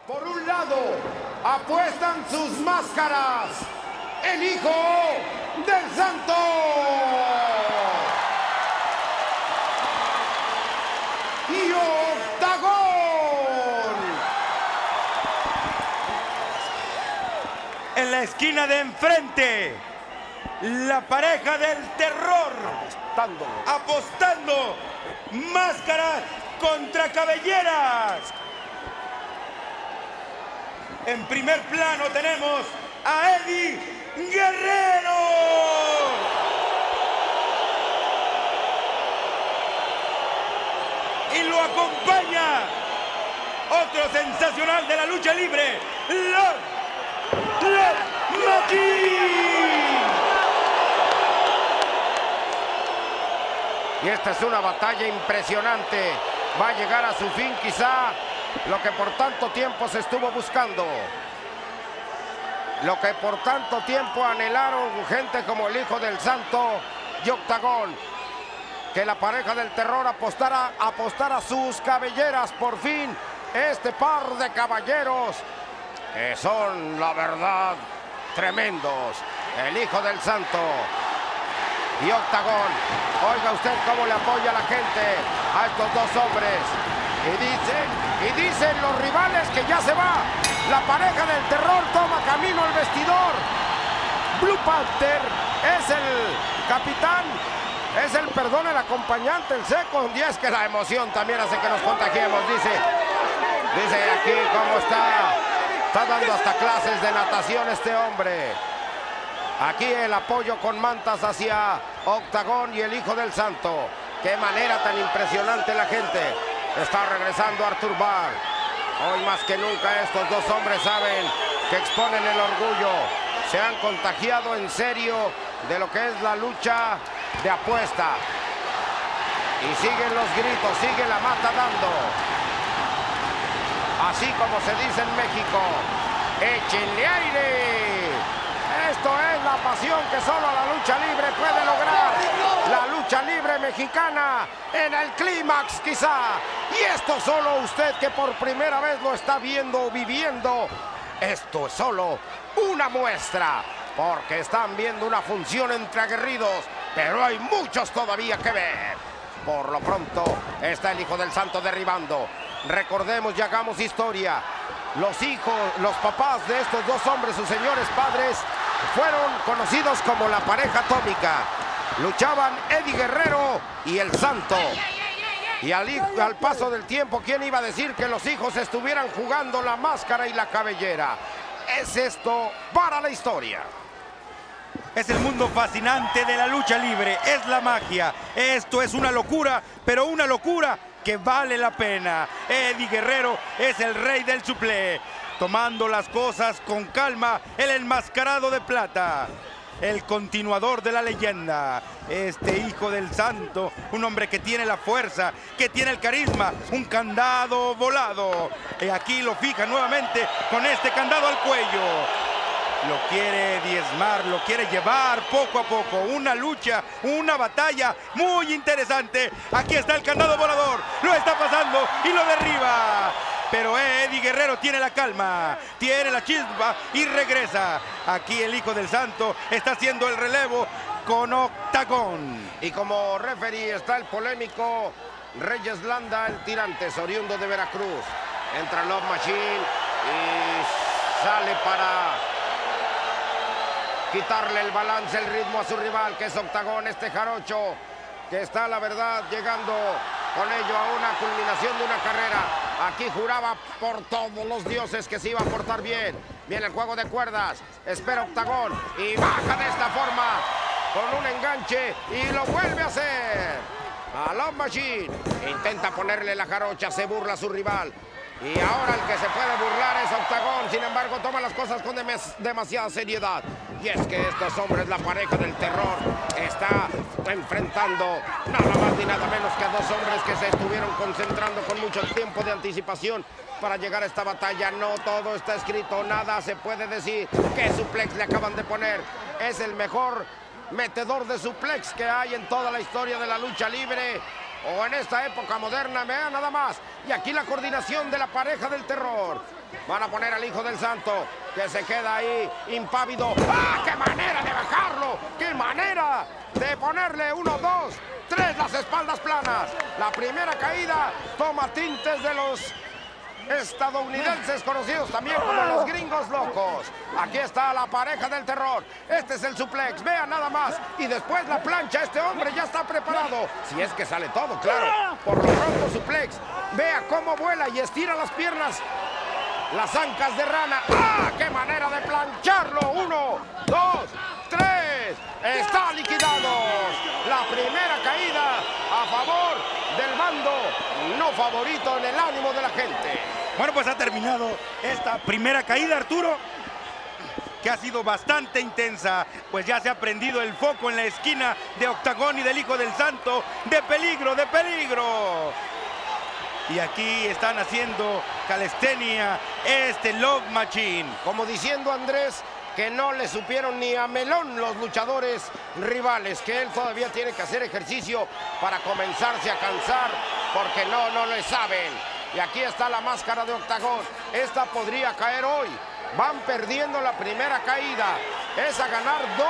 Por un lado, apuestan sus máscaras, el Hijo del Santo. Y Octagón. En la esquina de enfrente, la pareja del terror. Apostando. Máscaras contra cabelleras. En primer plano tenemos a Eddie Guerrero. Y lo acompaña otro sensacional de la lucha libre, Lord Machine. Y esta es una batalla impresionante. Va a llegar a su fin quizá lo que por tanto tiempo se estuvo buscando. Lo que por tanto tiempo anhelaron gente como el Hijo del Santo y Octagón. Que la pareja del terror apostara sus cabelleras por fin. Este par de caballeros que son, la verdad, tremendos. El Hijo del Santo y Octagón. Oiga usted cómo le apoya la gente a estos dos hombres. Y dicen los rivales que ya se va. La pareja del terror toma camino al vestidor. Blue Panther es el capitán. Es el acompañante, el second. Y es que la emoción también hace que nos contagiemos. Dice aquí cómo está dando hasta clases de natación este hombre. Aquí el apoyo con mantas hacia Octagón y el Hijo del Santo. Qué manera tan impresionante la gente. Está regresando Arthur Barr. Hoy más que nunca estos dos hombres saben que exponen el orgullo. Se han contagiado en serio de lo que es la lucha de apuesta. Y siguen los gritos, sigue la mata dando. Así como se dice en México, échenle aire. Esto es la pasión que solo la lucha libre puede lograr. La lucha libre mexicana en el clímax quizá. Y esto solo usted que por primera vez lo está viendo o viviendo. Esto es solo una muestra. Porque están viendo una función entre aguerridos. Pero hay muchos todavía que ver. Por lo pronto está el Hijo del Santo derribando. Recordemos y hagamos historia. Los papás de estos dos hombres, sus señores padres, fueron conocidos como la pareja atómica. Luchaban Eddie Guerrero y el Santo. Y al paso del tiempo, ¿quién iba a decir que los hijos estuvieran jugando la máscara y la cabellera? Es esto para la historia. Es el mundo fascinante de la lucha libre, es la magia. Esto es una locura, pero una locura que vale la pena. Eddie Guerrero es el rey del suple, tomando las cosas con calma, el enmascarado de plata, el continuador de la leyenda, este Hijo del Santo, un hombre que tiene la fuerza, que tiene el carisma, un candado volado. Y aquí lo fija nuevamente con este candado al cuello. Lo quiere diezmar, lo quiere llevar poco a poco. Una lucha, una batalla muy interesante. Aquí está el candado volador. Lo está pasando y lo derriba. Pero Eddie Guerrero tiene la calma, tiene la chispa y regresa. Aquí el Hijo del Santo está haciendo el relevo con Octagón. Y como referee está el polémico Reyes Landa, el Tirantes, oriundo de Veracruz. Entra Love Machine y sale para quitarle el balance, el ritmo a su rival, que es Octagón, este jarocho, que está, la verdad, llegando con ello a una culminación de una carrera. Aquí juraba por todos los dioses que se iba a portar bien. Viene el juego de cuerdas, espera Octagón y baja de esta forma con un enganche y lo vuelve a hacer. A Love Machine intenta ponerle la jarocha, se burla a su rival. Y ahora el que se puede burlar es Octagón. Sin embargo, toma las cosas con demasiada seriedad. Y es que estos hombres, la pareja del terror, está enfrentando nada más ni nada menos que a dos hombres que se estuvieron concentrando con mucho tiempo de anticipación para llegar a esta batalla. No todo está escrito, nada se puede decir. ¿Qué suplex le acaban de poner? Es el mejor metedor de suplex que hay en toda la historia de la lucha libre. O en esta época moderna, vean nada más. Y aquí la coordinación de la pareja del terror. Van a poner al Hijo del Santo, que se queda ahí impávido. ¡Ah, qué manera de bajarlo! ¡Qué manera de ponerle 1, 2, 3 las espaldas planas! La primera caída toma tintes de los estadounidenses, conocidos también como los gringos locos. Aquí está la pareja del terror. Este es el suplex, vean nada más. Y después la plancha, este hombre ya está preparado. Si es que sale todo, claro. Por lo pronto suplex. Vea cómo vuela y estira las piernas. Las ancas de rana. ¡Ah, qué manera de plancharlo! 1, 2, 3. Está liquidados. La primera caída a favor del bando no favorito en el ánimo de la gente. Bueno, pues ha terminado esta primera caída, Arturo, que ha sido bastante intensa, pues ya se ha prendido el foco en la esquina de Octagón y del Hijo del Santo. ¡De peligro, de peligro! Y aquí están haciendo calistenia, Love Machine. Como diciendo Andrés que no le supieron ni a melón los luchadores rivales, que él todavía tiene que hacer ejercicio para comenzarse a cansar, porque no le saben. Y aquí está la máscara de Octagón. Esta podría caer hoy. Van perdiendo la primera caída. Es a ganar 2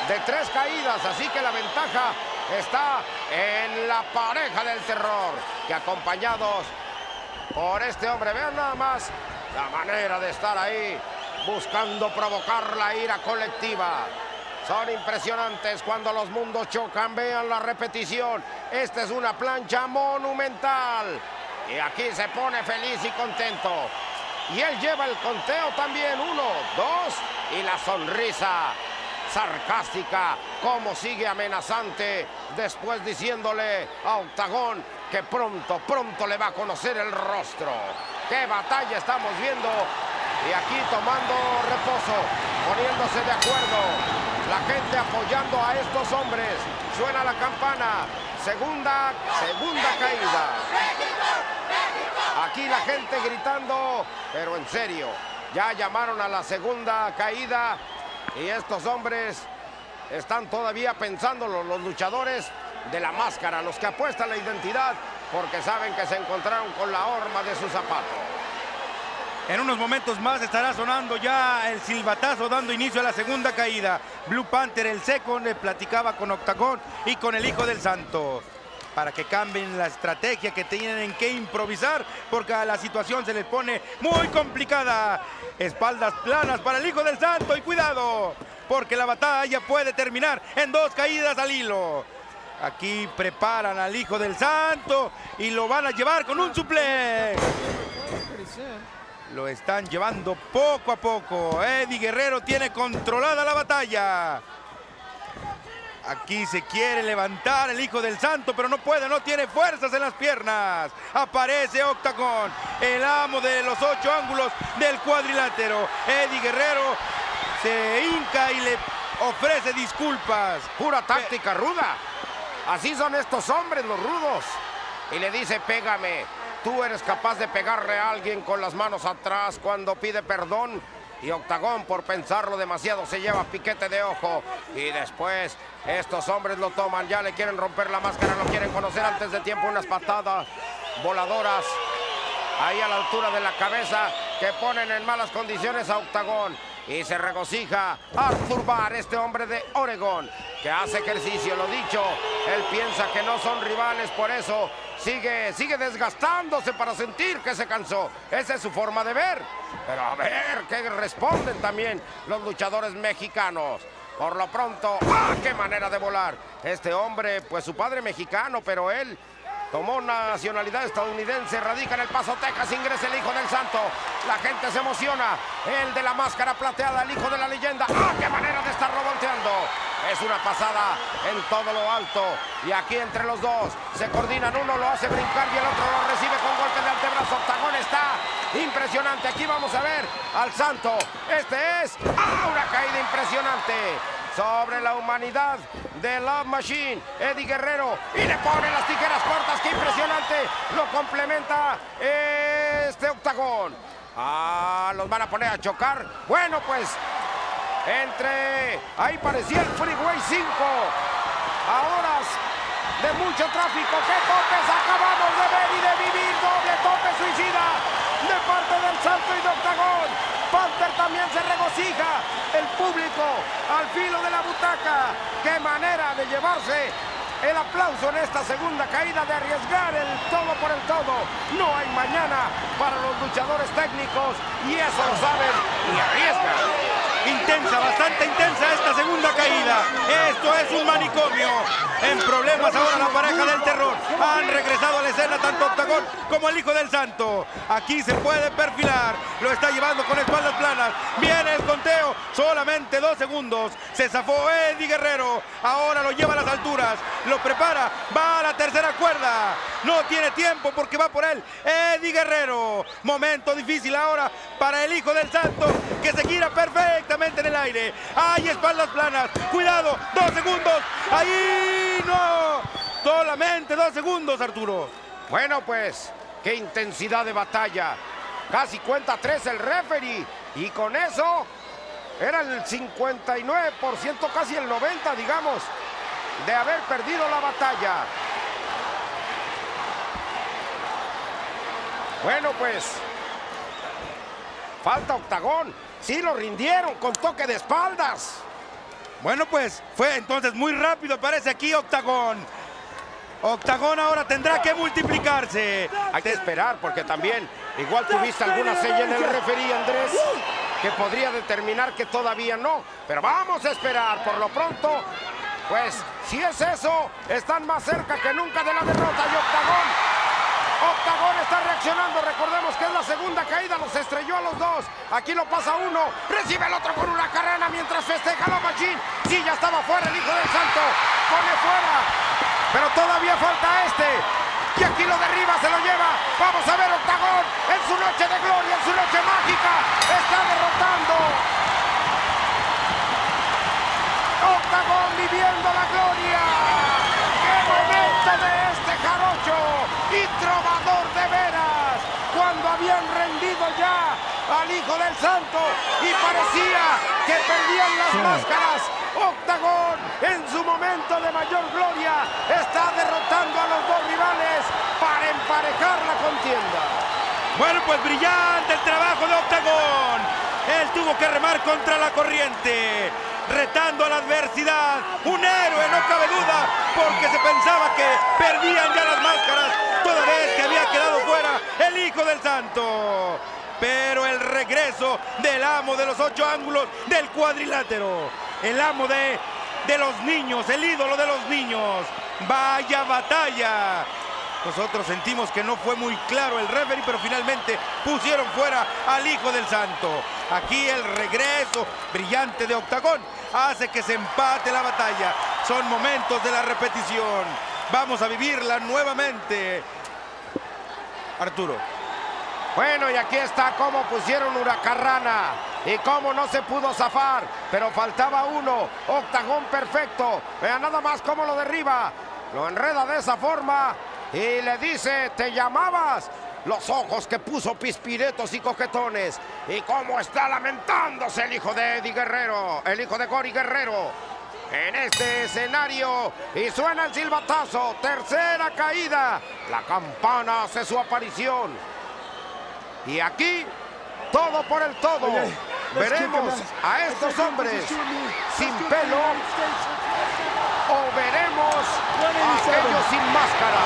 de 3 caídas, así que la ventaja está en la pareja del terror, que acompañados por este hombre, vean nada más la manera de estar ahí, buscando provocar la ira colectiva. Son impresionantes cuando los mundos chocan, vean la repetición. Esta es una plancha monumental. Y aquí se pone feliz y contento. Y él lleva el conteo también, 1, 2, y la sonrisa sarcástica, como sigue amenazante, después diciéndole a Octagón que pronto le va a conocer el rostro. ¡Qué batalla estamos viendo! Y aquí tomando reposo, poniéndose de acuerdo, la gente apoyando a estos hombres. Suena la campana, segunda caída. Aquí la gente gritando, pero en serio, ya llamaron a la segunda caída. Y estos hombres están todavía pensando, los luchadores de la máscara, los que apuestan la identidad, porque saben que se encontraron con la horma de su zapato. En unos momentos más estará sonando ya el silbatazo, dando inicio a la segunda caída. Blue Panther, el second, le platicaba con Octagón y con el Hijo del Santo, para que cambien la estrategia, que tienen que improvisar, porque a la situación se les pone muy complicada. Espaldas planas para el Hijo del Santo, y cuidado, porque la batalla puede terminar en 2 caídas al hilo. Aquí preparan al Hijo del Santo y lo van a llevar con un suplex. Lo están llevando poco a poco. Eddie Guerrero tiene controlada la batalla. Aquí se quiere levantar el Hijo del Santo, pero no puede, no tiene fuerzas en las piernas. Aparece Octagón, el amo de los 8 ángulos del cuadrilátero. Eddie Guerrero se hinca y le ofrece disculpas. Pura táctica ruda. Así son estos hombres, los rudos. Y le dice, pégame. Tú eres capaz de pegarle a alguien con las manos atrás cuando pide perdón. Y Octagón, por pensarlo demasiado, se lleva piquete de ojo. Y después estos hombres lo toman, ya le quieren romper la máscara, lo quieren conocer antes de tiempo. Unas patadas voladoras ahí a la altura de la cabeza que ponen en malas condiciones a Octagón. Y se regocija Arthur Barr, este hombre de Oregón, que hace ejercicio, lo dicho. Él piensa que no son rivales, por eso sigue desgastándose para sentir que se cansó. Esa es su forma de ver. Pero a ver qué responden también los luchadores mexicanos. Por lo pronto, ¡ah, qué manera de volar! Este hombre, pues su padre mexicano, pero él tomó nacionalidad estadounidense, radica en El Paso, Texas, ingresa el Hijo del Santo. La gente se emociona. El de la máscara plateada, el hijo de la leyenda. ¡Ah, qué manera de estarlo volteando! Es una pasada en todo lo alto. Y aquí entre los dos se coordinan. Uno lo hace brincar y el otro lo recibe con golpe de antebrazo. Octagón está impresionante. Aquí vamos a ver al Santo. Este es una caída impresionante sobre la humanidad de Love Machine, Eddie Guerrero, y le pone las tijeras cortas. ¡Qué impresionante! Lo complementa este Octagón. Los van a poner a chocar. Bueno, pues ahí parecía el Freeway 5. Ahora de mucho tráfico. ¡Qué topes acabamos de ver y de vivir! Doble tope suicida de parte del Santo y de Octagón. Panther también se regocija. El público al filo de la butaca. ¡Qué manera de llevarse el aplauso en esta segunda caída, de arriesgar el todo por el todo! No hay mañana para los luchadores técnicos y eso lo saben y arriesgan. Intensa, bastante intensa esta segunda caída. Esto es un manicomio. En problemas ahora la pareja del terror. Han regresado a la escena tanto Octagón como el Hijo del Santo. Aquí se puede perfilar. Lo está llevando con espaldas planas. Viene el conteo. Solamente 2 segundos. Se zafó Eddie Guerrero. Ahora lo lleva a las alturas. Lo prepara. Va a la tercera cuerda. No tiene tiempo porque va por él Eddie Guerrero. Momento difícil ahora para el Hijo del Santo, que se gira perfectamente en el aire. Hay espaldas planas. Cuidado. 2 segundos. Ahí no. Solamente 2 segundos, Arturo. Bueno, pues, qué intensidad de batalla. Casi cuenta 3 el referee. Y con eso era el 59%, casi el 90%, digamos, de haber perdido la batalla. Bueno, pues, falta Octagón. Sí, lo rindieron con toque de espaldas. Bueno, pues fue entonces muy rápido, parece aquí Octagón. Octagón ahora tendrá que multiplicarse. Hay que esperar porque también igual tuviste alguna seña en el referee, Andrés, que podría determinar que todavía no. Pero vamos a esperar. Por lo pronto, pues, si es eso, están más cerca que nunca de la derrota. Y Octagón está reaccionando. Recordemos que es la segunda caída, los estrelló a los dos. Aquí lo pasa uno, recibe el otro con una carrera mientras festeja la Machín. Sí, ya estaba fuera el Hijo del Santo. Pone fuera, pero todavía falta este. Y aquí lo derriba, se lo lleva. Vamos a ver Octagón en su noche de gloria, en su noche mágica. Está derrotando. Octagón viviendo la gloria. ¡Qué momento de este jarocho y trovador de veras! Cuando habían rendido ya al Hijo del Santo y parecía que perdían las máscaras, Octagón en su momento de mayor gloria está derrotando a los dos rivales para emparejar la contienda. Bueno, pues brillante el trabajo de Octagón. Él tuvo que remar contra la corriente, retando a la adversidad. Un héroe, no cabe duda, porque se pensaba que perdían ya las máscaras, toda vez que había quedado fuera el Hijo del Santo. Pero el regreso del amo de los 8 ángulos del cuadrilátero, el amo de los niños, el ídolo de los niños. ¡Vaya batalla! Nosotros sentimos que no fue muy claro el referee, pero finalmente pusieron fuera al Hijo del Santo. Aquí el regreso brillante de Octagón hace que se empate la batalla. Son momentos de la repetición. Vamos a vivirla nuevamente. Arturo. Bueno, y aquí está cómo pusieron huracarrana y cómo no se pudo zafar, pero faltaba uno. Octagón perfecto. Vean nada más cómo lo derriba. Lo enreda de esa forma y le dice, ¿te llamabas? Los ojos que puso pispiretos y coquetones. Y cómo está lamentándose el hijo de Eddie Guerrero, el hijo de Cory Guerrero, en este escenario. Y suena el silbatazo. Tercera caída. La campana hace su aparición. Y aquí, todo por el todo. Veremos a estos hombres sin pelo o veremos a aquellos sin máscara.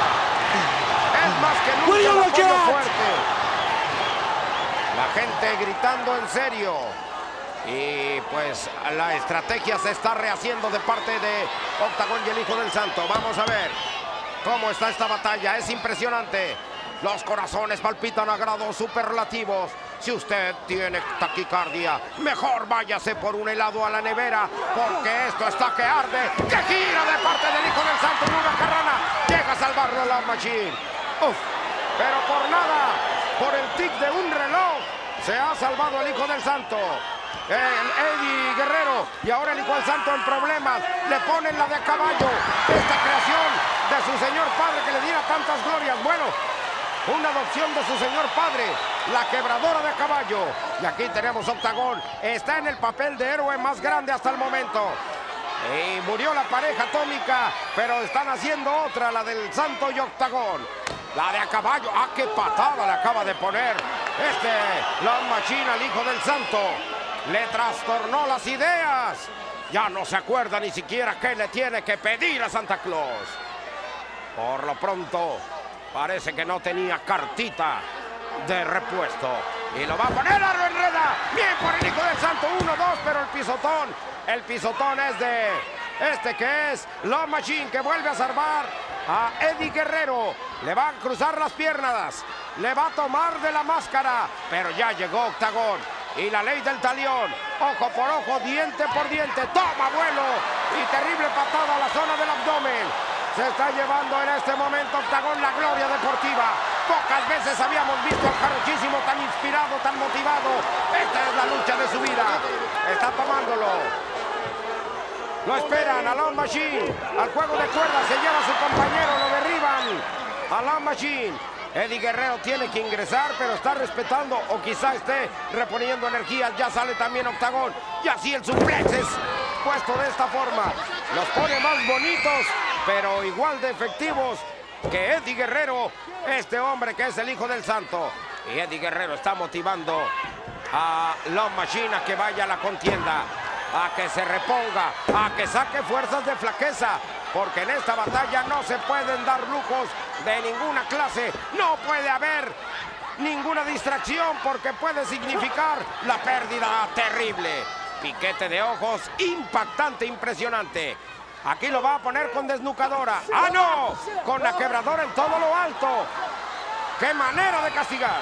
Es más que nunca el apoyo fuerte. La gente gritando en serio. Y pues la estrategia se está rehaciendo de parte de Octagón y el Hijo del Santo. Vamos a ver cómo está esta batalla. Es impresionante. Los corazones palpitan a grados superlativos. Si usted tiene taquicardia, mejor váyase por un helado a la nevera, porque esto está que arde. ¡Que gira de parte del Hijo del Santo! En una carrana llega a salvarlo la Machine. ¡Uf! Pero por nada, por el tic de un reloj, se ha salvado el Hijo del Santo. Eddie Guerrero, y ahora el Hijo del Santo en problemas. Le ponen la de caballo, esta creación de su señor padre que le diera tantas glorias. Bueno, una adopción de su señor padre, la quebradora de caballo. Y aquí tenemos Octagón. Está en el papel de héroe más grande hasta el momento. Y murió la pareja atómica, pero están haciendo otra, la del Santo y Octagón. La de a caballo. ¡Ah, qué patada le acaba de poner Love Machine al hijo del Santo! Le trastornó las ideas. Ya no se acuerda ni siquiera qué le tiene que pedir a Santa Claus. Por lo pronto, parece que no tenía cartita de repuesto. Y lo va a poner, lo enreda. Bien por el hijo del Santo. 1-2, pero el pisotón es de que es Love Machine, que vuelve a salvar a Eddie Guerrero. Le va a cruzar las piernas. Le va a tomar de la máscara. Pero ya llegó Octagón. Y la ley del talión. Ojo por ojo, diente por diente. Toma vuelo. Y terrible patada a la zona del abdomen. Se está llevando en este momento Octagón la gloria deportiva. Pocas veces habíamos visto al jarochísimo tan inspirado, tan motivado. Esta es la lucha de su vida. Está tomándolo. Lo esperan a Love Machine. Al juego de cuerdas se lleva a su compañero. Lo derriban a Love Machine. Eddie Guerrero tiene que ingresar, pero está respetando o quizá esté reponiendo energías. Ya sale también Octagón. Y así el suplex es puesto de esta forma. Los pone más bonitos, pero igual de efectivos que Eddie Guerrero. Este hombre que es el hijo del Santo. Y Eddie Guerrero está motivando a Love Machine a que vaya a la contienda, a que se reponga, a que saque fuerzas de flaqueza. Porque en esta batalla no se pueden dar lujos de ninguna clase. No puede haber ninguna distracción porque puede significar la pérdida terrible. Piquete de ojos impactante, impresionante. Aquí lo va a poner con desnucadora. ¡Ah, no! Con la quebradora en todo lo alto. ¡Qué manera de castigar!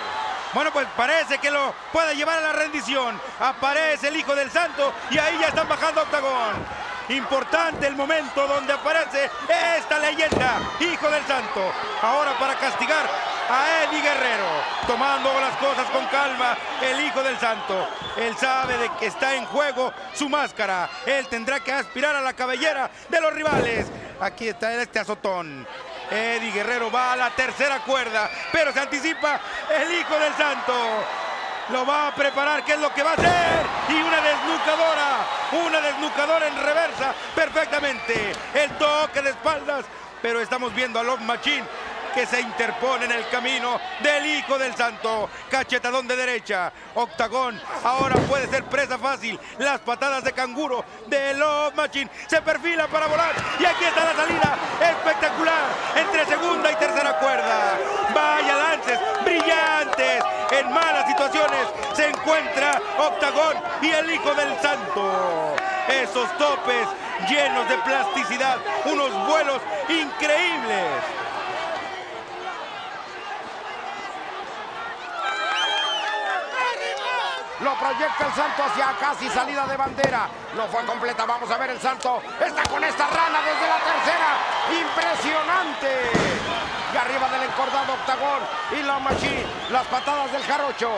Bueno, pues parece que lo puede llevar a la rendición. Aparece el hijo del Santo y ahí ya están bajando a Octagón. Importante el momento donde aparece esta leyenda, hijo del Santo. Ahora para castigar a Eddie Guerrero, tomando las cosas con calma, el hijo del Santo. Él sabe de que está en juego su máscara. Él tendrá que aspirar a la cabellera de los rivales. Aquí está este azotón. Eddie Guerrero va a la tercera cuerda, pero se anticipa el hijo del Santo. Lo va a preparar, ¿qué es lo que va a hacer? Y una desnucadora en reversa, perfectamente. El toque de espaldas, pero estamos viendo a Love Machine que se interpone en el camino del hijo del Santo. Cachetadón de derecha. Octagón ahora puede ser presa fácil. Las patadas de canguro de Love Machine. Se perfila para volar. Y aquí está la salida espectacular entre segunda y tercera cuerda. Vaya lances brillantes. En malas situaciones se encuentra Octagón y el hijo del Santo. Esos topes llenos de plasticidad. Unos vuelos increíbles. Lo proyecta el Santo hacia casi salida de bandera. No fue completa. Vamos a ver el Santo. Está con esta rana desde la tercera. Impresionante. Y arriba del encordado Octagón y Love Machine. Las patadas del jarocho.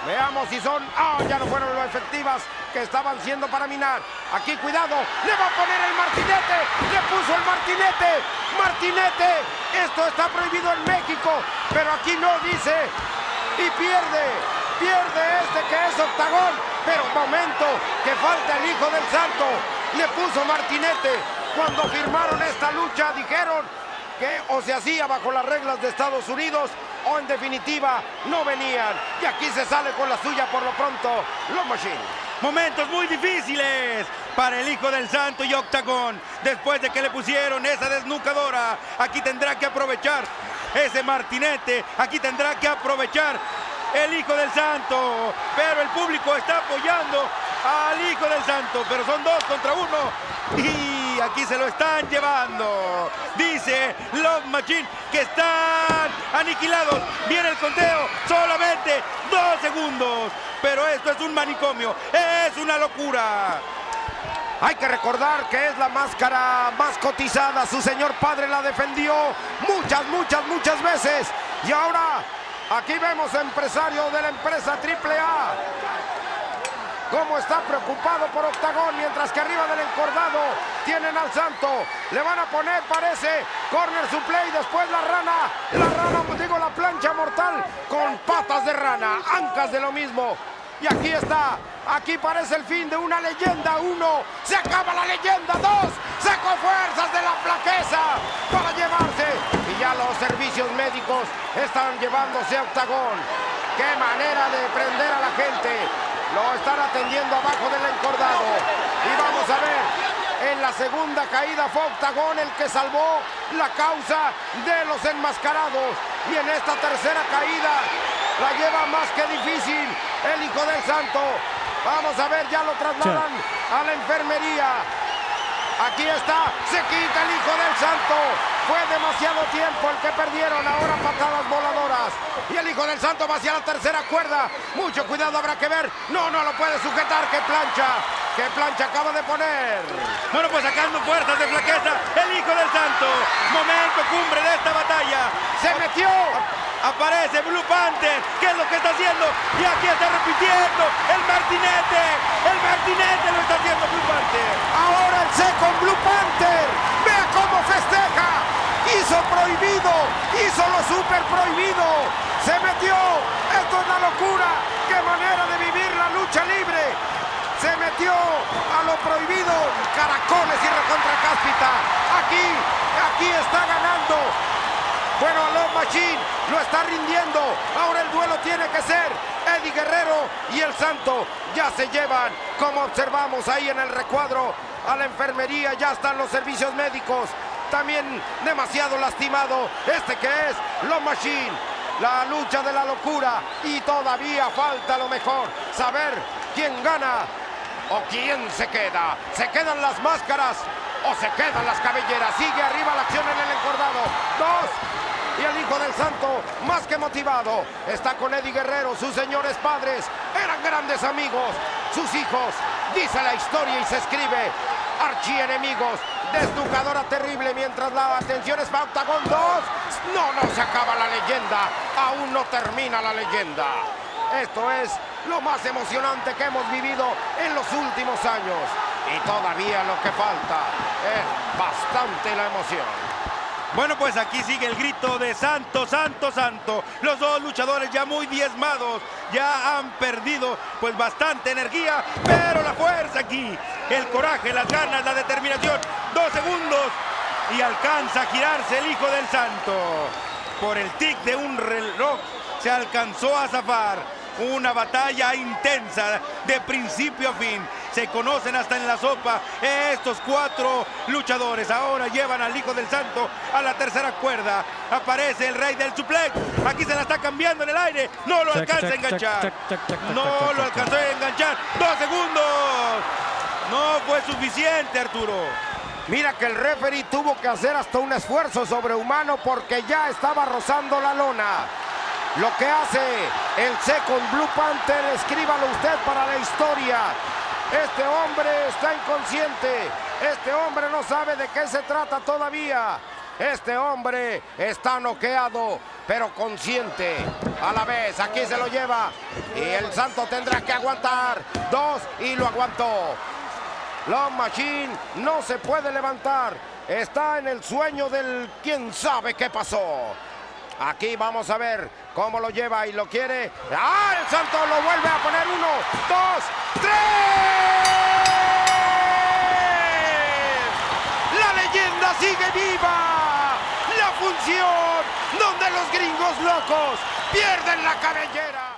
Veamos si son... ya no fueron lo efectivas que estaban siendo para minar. Aquí cuidado. Le va a poner el martinete. Le puso el martinete. Martinete. Esto está prohibido en México. Pero aquí no dice. Y pierde. Pierde que es Octagón, pero momento que falta el hijo del Santo. Le puso martinete. Cuando firmaron esta lucha dijeron que o se hacía bajo las reglas de Estados Unidos o en definitiva no venían. Y aquí se sale con la suya por lo pronto Love Machine. Momentos muy difíciles para el hijo del Santo y Octagón. Después de que le pusieron esa desnucadora, aquí tendrá que aprovechar ese martinete. Aquí tendrá que aprovechar el hijo del Santo, pero el público está apoyando al hijo del Santo, pero son 2 contra 1 y aquí se lo están llevando. Dice Love Machine que están aniquilados. Viene el conteo, solamente 2 segundos, pero esto es un manicomio, es una locura. Hay que recordar que es la máscara más cotizada. Su señor padre la defendió muchas veces y ahora aquí vemos a empresario de la empresa AAA cómo está preocupado por Octagón, mientras que arriba del encordado tienen al Santo. Le van a poner, parece, corner suplex, después la plancha mortal con patas de rana, ancas de lo mismo. Y aquí está. Aquí parece el fin de una leyenda. 1. Se acaba la leyenda. 2. Sacó fuerzas de la flaqueza para llevarse. Y ya los servicios médicos están llevándose a Octagón. ¡Qué manera de prender a la gente! Lo están atendiendo abajo del encordado. Y vamos a ver. En la segunda caída fue Octagón el que salvó la causa de los enmascarados. Y en esta tercera caída la lleva más que difícil el Hijo del Santo. Vamos a ver, ya lo trasladan a la enfermería. Aquí está, se quita el Hijo del Santo. Fue demasiado tiempo el que perdieron, ahora patadas voladoras. Y el Hijo del Santo va hacia la tercera cuerda. Mucho cuidado, habrá que ver. No lo puede sujetar, ¡qué plancha! ¡Qué plancha acaba de poner! Bueno, pues sacando fuerzas de flaqueza, el Hijo del Santo. Momento cumbre de esta batalla. ¡Se metió! Aparece Blue Panther. ¿Qué es lo que está haciendo? Y aquí está repitiendo el martinete. El martinete lo está haciendo Blue Panther. Ahora el Second Blue Panther. ¡Vea cómo festeja! Hizo prohibido. Hizo lo super prohibido. Se metió. Esto es una locura. ¡Qué manera de vivir la lucha libre! Se metió a lo prohibido. Caracoles y recontra cáspita. Aquí está ganando. Bueno, a Love Machine lo está rindiendo. Ahora el duelo tiene que ser Eddie Guerrero y el Santo. Ya se llevan, como observamos ahí en el recuadro, a la enfermería. Ya están los servicios médicos. También demasiado lastimado este que es Love Machine. La lucha de la locura. Y todavía falta lo mejor. Saber quién gana o quién se queda. ¿Se quedan las máscaras o se quedan las cabelleras? Sigue arriba la acción en el encordado. 2. Y el Hijo del Santo, más que motivado, está con Eddie Guerrero. Sus señores padres eran grandes amigos. Sus hijos, dice la historia y se escribe, archienemigos. Desnucadora terrible, mientras la atención es para Octagón 2. No se acaba la leyenda. Aún no termina la leyenda. Esto es lo más emocionante que hemos vivido en los últimos años. Y todavía lo que falta es bastante la emoción. Bueno, pues aquí sigue el grito de Santo, Santo, Santo. Los dos luchadores ya muy diezmados, ya han perdido pues bastante energía, pero la fuerza aquí, el coraje, las ganas, la determinación. 2 segundos y alcanza a girarse el Hijo del Santo. Por el tic de un reloj se alcanzó a zafar. Una batalla intensa de principio a fin. Se conocen hasta en la sopa estos 4 luchadores. Ahora llevan al Hijo del Santo a la tercera cuerda. Aparece el Rey del Suplex. Aquí se la está cambiando en el aire. No lo alcanza a enganchar. No lo alcanzó a enganchar. 2 segundos. No fue suficiente, Arturo. Mira que el referee tuvo que hacer hasta un esfuerzo sobrehumano porque ya estaba rozando la lona. Lo que hace el Second Blue Panther, escríbalo usted para la historia. Este hombre está inconsciente. Este hombre no sabe de qué se trata todavía. Este hombre está noqueado, pero consciente a la vez. Aquí se lo lleva y el Santo tendrá que aguantar. 2 y lo aguantó. Love Machine no se puede levantar. Está en el sueño del quién sabe qué pasó. Aquí vamos a ver cómo lo lleva y lo quiere. ¡Ah! El Santo lo vuelve a poner. 1, 2, 3. La leyenda sigue viva. La función donde los gringos locos pierden la cabellera.